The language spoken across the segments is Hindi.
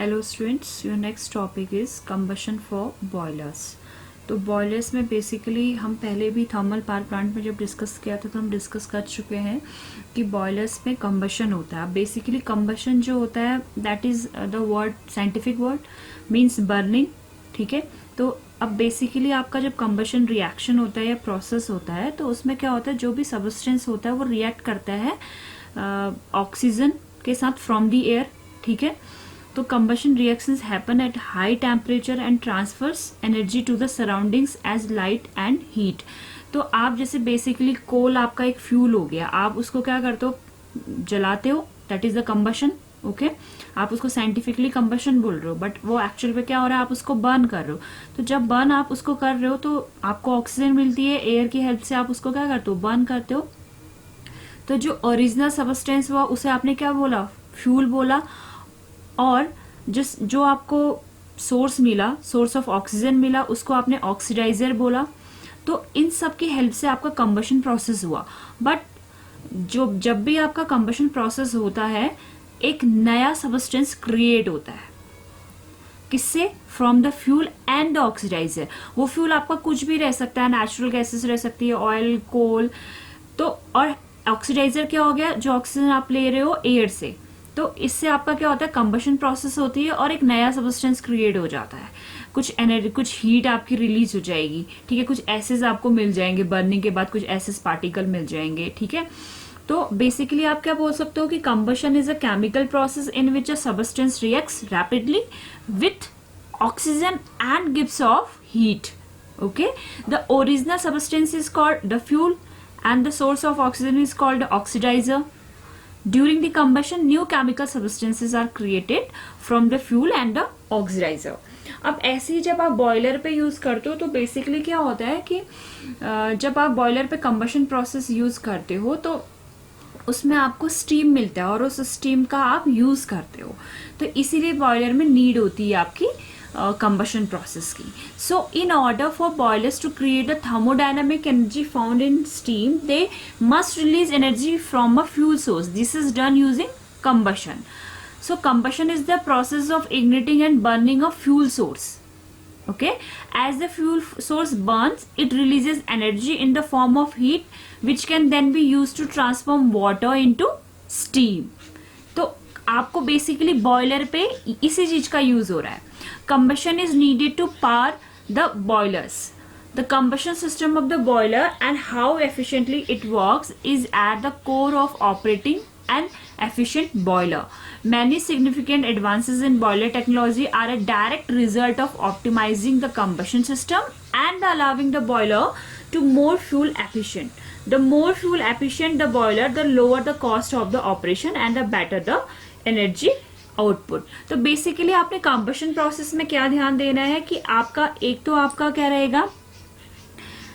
Hello students, your next topic is combustion for boilers. तो बॉयलर्स में बेसिकली हम पहले भी थर्मल पावर प्लांट में जब डिस्कस किया था तो हम डिस्कस कर चुके हैं कि बॉयलर्स में कंबशन होता है। बेसिकली कंबशन जो होता है that is the word, scientific word means burning. ठीक है, तो अब बेसिकली आपका जब कंबशन रिएक्शन होता है या प्रोसेस होता है तो उसमें क्या होता है, जो भी सबस्टेंस होता है वो रिएक्ट करता है ऑक्सीजन के साथ फ्रॉम द एयर। ठीक है, तो combustion reactions happen at high temperature and transfers energy to the surroundings as light and heat। तो आप जैसे बेसिकली कोल आपका एक फ्यूल हो गया, आप उसको क्या करते हो, जलाते हो, that is the combustion. Okay, आप उसको साइंटिफिकली कंबशन बोल रहे हो बट वो एक्चुअल में क्या हो रहा है, आप उसको बर्न कर रहे हो। तो जब बर्न आप उसको कर रहे हो तो आपको ऑक्सीजन मिलती है, एयर की हेल्प से आप उसको क्या करते हो, बर्न करते हो। तो जो ओरिजिनल सबस्टेंस हुआ उसे आपने क्या बोला, फ्यूल बोला, और जो आपको सोर्स मिला, सोर्स ऑफ ऑक्सीजन मिला, उसको आपने ऑक्सीडाइजर बोला। तो इन सब की हेल्प से आपका कंबशन प्रोसेस हुआ। बट जब भी आपका कंबशन प्रोसेस होता है एक नया सबस्टेंस क्रिएट होता है, किससे, from the fuel and the oxidiser. वो फ्यूल आपका कुछ भी रह सकता है, नेचुरल गैसेस रह सकती है, ऑयल, कोल। तो और ऑक्सीडाइजर क्या हो गया, जो ऑक्सीजन आप ले रहे हो एयर से। तो इससे आपका क्या होता है, कंबशन प्रोसेस होती है और एक नया सबस्टेंस क्रिएट हो जाता है। कुछ एनर्जी, कुछ हीट आपकी रिलीज हो जाएगी। ठीक है, कुछ एसेस आपको मिल जाएंगे, बर्निंग के बाद कुछ एसेस पार्टिकल मिल जाएंगे। ठीक है, तो बेसिकली आप क्या बोल सकते हो कि combustion is a chemical process in which a substance reacts rapidly with oxygen and gives off heat. Okay, the original substance is called the fuel and the source of oxygen is called oxidizer. During the combustion, new chemical substances are created from the fuel and the oxidizer. अब ऐसे ही जब आप बॉयलर पे यूज करते हो तो बेसिकली क्या होता है कि जब आप बॉयलर पे कंबशन प्रोसेस यूज करते हो तो उसमें आपको स्टीम मिलता है और उस स्टीम का आप यूज करते हो। तो इसीलिए बॉयलर में नीड होती है आपकी combustion process की। So in order for boilers to create the thermodynamic energy found in steam, they must release energy from a fuel source. This is done using combustion. So combustion is the process of igniting and burning a fuel source. Okay, as the fuel source burns, it releases energy in the form of heat, which can then be used to transform water into steam. तो आपको बेसिकली बॉयलर पे इसी चीज का यूज हो रहा है। Combustion is needed to power the boilers. The combustion system of the boiler and how efficiently it works is at the core of operating an efficient boiler. Many significant advances in boiler technology are a direct result of optimizing the combustion system and allowing the boiler to more fuel efficient. The more fuel efficient the boiler, the lower the cost of the operation and the better the energy output. तो बेसिकली आपने कंबशन प्रोसेस में क्या ध्यान देना है कि आपका एक तो आपका क्या रहेगा,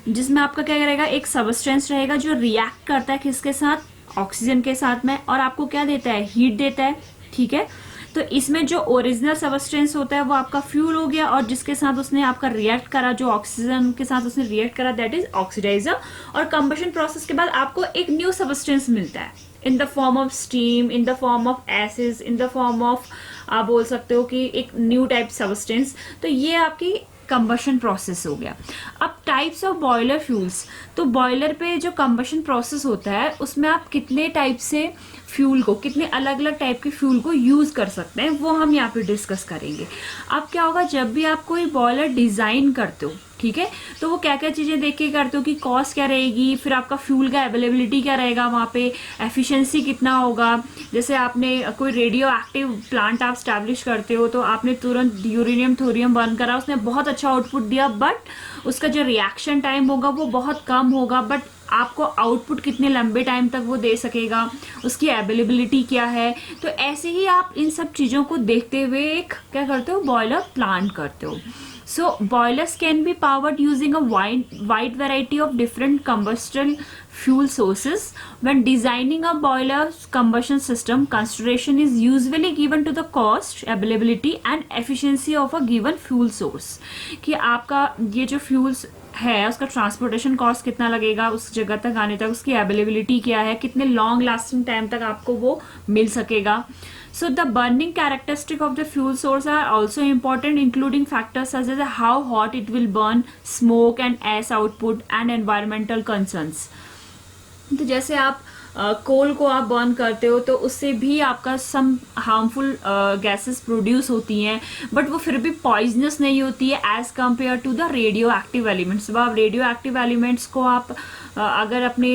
जिसमें आपका क्या रहेगा, एक सबस्टेंस रहेगा जो रिएक्ट करता है किसके साथ, ऑक्सीजन के साथ में, और आपको क्या देता है, हीट देता है। ठीक है, तो इसमें जो ओरिजिनल सबस्टेंस होता है वो आपका फ्यूल हो गया, और जिसके साथ उसने आपका रिएक्ट करा, जो ऑक्सीजन के साथ उसने रिएक्ट करा, दैट इज ऑक्सीडाइजर। और कंबशन प्रोसेस के बाद आपको एक न्यू सबस्टेंस मिलता है in the form of steam, in the form of acid, in the form of, आप बोल सकते हो कि एक न्यू टाइप सबस्टेंस। तो ये आपकी कंबशन प्रोसेस हो गया। अब टाइप्स ऑफ बॉयलर फ्यूल्स, तो बॉयलर पे जो कंबशन प्रोसेस होता है उसमें आप कितने टाइप से फ्यूल को, कितने अलग अलग टाइप के फ्यूल को यूज कर सकते हैं वो हम यहाँ पे डिस्कस करेंगे। अब क्या होगा, जब भी आप कोई बॉयलर डिजाइन करते हो, ठीक है, तो वो क्या क्या चीजें देख के करते हो कि कॉस्ट क्या रहेगी, फिर आपका फ्यूल का अवेलेबिलिटी क्या रहेगा, वहाँ पे एफिशिएंसी कितना होगा। जैसे आपने कोई रेडियो एक्टिव प्लांट आप स्टैब्लिश करते हो तो आपने तुरंत यूरेनियम थोरियम बर्न करा, उसने बहुत अच्छा आउटपुट दिया, बट उसका जो रिएक्शन टाइम होगा वो बहुत कम होगा, बट आपको आउटपुट कितने लंबे टाइम तक वो दे सकेगा, उसकी अवेलेबिलिटी क्या है। तो ऐसे ही आप इन सब चीजों को देखते हुए एक क्या करते हो, बॉयलर प्लान करते हो। So boilers can be powered using a wide variety of different combustion fuel sources. When designing a boiler combustion system, consideration is usually given to the cost, availability and efficiency of a given fuel source. कि आपका ये जो fuels है उसका ट्रांसपोर्टेशन कॉस्ट कितना लगेगा उस जगह तक आने तक, उसकी अवेलेबिलिटी क्या है, कितने लॉन्ग लास्टिंग टाइम तक आपको वो मिल सकेगा। So the burning characteristic of the fuel source are also important, including factors such as how hot it will burn, smoke and ash output, and environmental concerns. तो जैसे आप कोल को आप बर्न करते हो तो उससे भी आपका सम हार्मफुल गैसेस प्रोड्यूस होती हैं, बट वो फिर भी पॉइजनस नहीं होती है as compared to the radioactive elements. अब आप रेडियो एक्टिव एलिमेंट्स को आप अगर अपने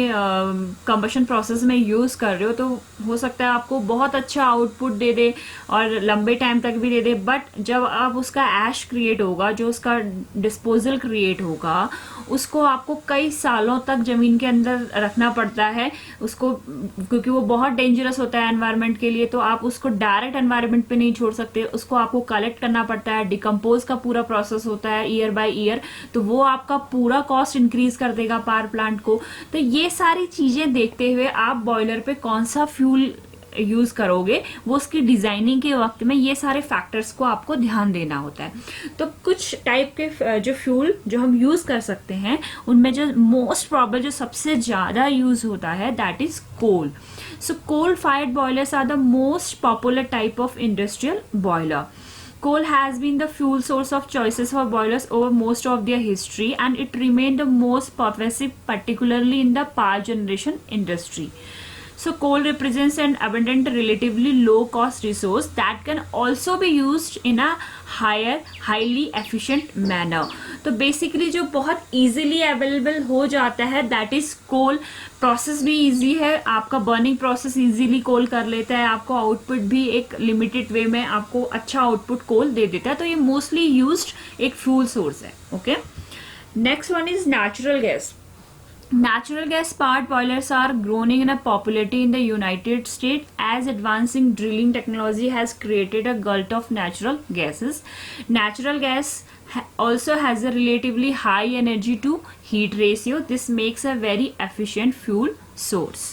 कंबशन प्रोसेस में यूज़ कर रहे हो तो हो सकता है आपको बहुत अच्छा आउटपुट दे दे और लंबे टाइम तक भी दे दे, बट जब आप उसका ऐश क्रिएट होगा, जो उसका डिस्पोजल क्रिएट होगा, उसको आपको कई सालों तक ज़मीन के अंदर रखना पड़ता है उसको, क्योंकि वो बहुत डेंजरस होता है एनवायरनमेंट के लिए। तो आप उसको डायरेक्ट एनवायरनमेंट पे नहीं छोड़ सकते, उसको आपको कलेक्ट करना पड़ता है, डिकम्पोज का पूरा प्रोसेस होता है ईयर बाय ईयर, तो वो आपका पूरा कॉस्ट इंक्रीज कर देगा पावर प्लांट को। तो ये सारी चीजें देखते हुए आप बॉयलर पे कौन सा फ्यूल यूज करोगे, वो उसकी डिजाइनिंग के वक्त में ये सारे फैक्टर्स को आपको ध्यान देना होता है। तो कुछ टाइप के जो फ्यूल जो हम यूज कर सकते हैं, उनमें जो मोस्ट प्रॉबल जो सबसे ज्यादा यूज होता है that is coal. So coal fired boilers are the most popular type of industrial boiler. Coal has been the fuel source of choices for boilers over most of their history, and it remained the most pervasive, particularly in the power generation industry. So coal represents an abundant, relatively low-cost resource that can also be used in a highly efficient manner. तो बेसिकली जो बहुत easily available हो जाता है that is coal. प्रोसेस भी इजी है, आपका बर्निंग प्रोसेस इजीली कोल कर लेता है, आपको आउटपुट भी एक लिमिटेड वे में आपको अच्छा आउटपुट कोल दे देता है। तो ये मोस्टली यूज्ड एक फ्यूल सोर्स है। Okay, next one is natural gas. Natural gas powered boilers are growing in a popularity in the United States as advancing drilling technology has created a glut of natural gases. Natural gas also has a relatively high energy to heat ratio. This makes a very efficient fuel source.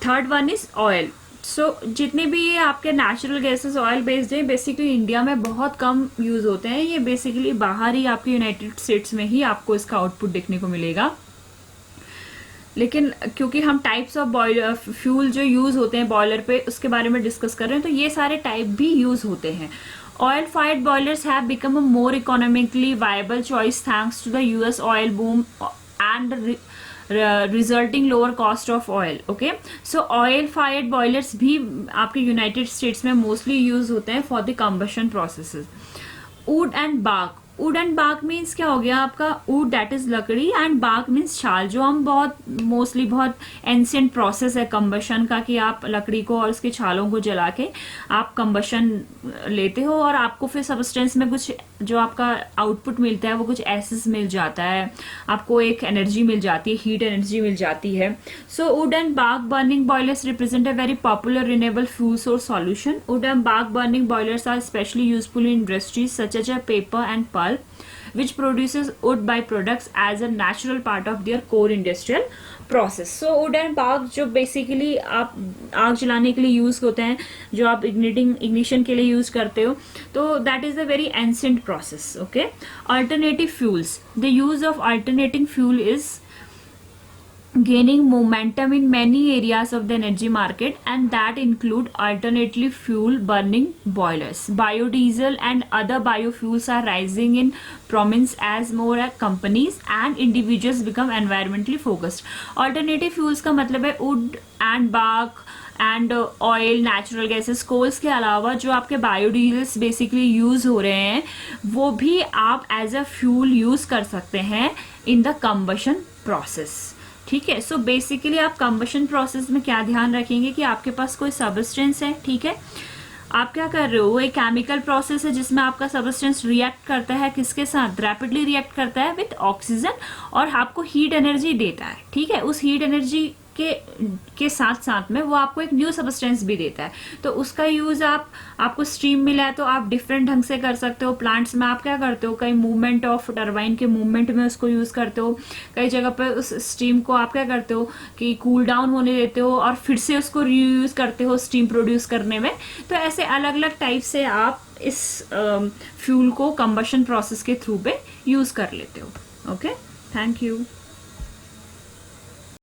Third one is oil. सो जितने भी ये आपके नेचुरल गैसेस ऑयल बेस्ड हैं, बेसिकली इंडिया में बहुत कम यूज होते हैं। ये बेसिकली बाहर ही आपके यूनाइटेड स्टेट्स में ही आपको इसका आउटपुट देखने को मिलेगा। लेकिन क्योंकि हम टाइप्स ऑफ बॉयलर फ्यूल जो यूज होते हैं बॉयलर पे उसके बारे में डिस्कस कर रहे हैं, तो ये सारे टाइप भी यूज होते हैं। Oil fired boilers have become a more economically viable choice thanks to the US oil boom and resulting lower cost of oil. Okay, so oil fired boilers भी आपके यूनाइटेड स्टेट्स में मोस्टली यूज होते हैं for the combustion processes. Wood and bark. Wood and bark means क्या हो गया आपका? वुड दैट इज लकड़ी एंड बार्क मीन्स छाल, जो हम बहुत मोस्टली बहुत एंशिएंट प्रोसेस है कंबशन का कि आप लकड़ी को और उसके छालों को जला के आप कंबशन लेते हो और आपको फिर सबस्टेंस में कुछ जो आपका आउटपुट मिलता है वो कुछ एसिड्स मिल जाता है, आपको एक एनर्जी मिल जाती है, हीट एनर्जी मिल जाती है. So wood and bark burning boilers represent a very popular renewable fuel source solution. Wood and bark burning boilers are specially useful in industries such as a paper and which produces wood byproducts as a natural part of their core industrial process. So wood and bark जो basically आप आग जलाने के लिए यूज होते हैं, जो आप ignition के लिए यूज करते हो, तो that is a very ancient process. Okay, alternative fuels. The use of alternating fuel is gaining momentum in many areas of the energy market, and that include alternative fuel burning boilers. Biodiesel and other biofuels are rising in prominence as more companies and individuals become environmentally focused. Alternative fuels का मतलब है wood and bark and oil, natural gases, coals के अलावा जो आपके बायोडीजल्स बेसिकली यूज हो रहे हैं वो भी आप एज अ फ्यूल यूज कर सकते हैं इन द कंबशन प्रोसेस. ठीक है, सो बेसिकली आप कंबशन प्रोसेस में क्या ध्यान रखेंगे कि आपके पास कोई सबस्टेंस है. ठीक है, आप क्या कर रहे हो, वो एक केमिकल प्रोसेस है जिसमें आपका सबस्टेंस रिएक्ट करता है, किसके साथ? रैपिडली रिएक्ट करता है विथ ऑक्सीजन और आपको हीट एनर्जी देता है. ठीक है, उस हीट एनर्जी के साथ साथ में वो आपको एक न्यू सबस्टेंस भी देता है. तो उसका यूज आपको स्टीम मिला है तो आप डिफरेंट ढंग से कर सकते हो. प्लांट्स में आप क्या करते हो, कई मूवमेंट ऑफ टरबाइन के मूवमेंट में उसको यूज करते हो, कई जगह पे उस स्टीम को आप क्या करते हो कि कूल डाउन होने देते हो और फिर से उसको रीयूज करते हो स्टीम प्रोड्यूस करने में. तो ऐसे अलग अलग टाइप से आप इस फ्यूल को कंबशन प्रोसेस के थ्रू पे यूज कर लेते हो. Okay, thank you.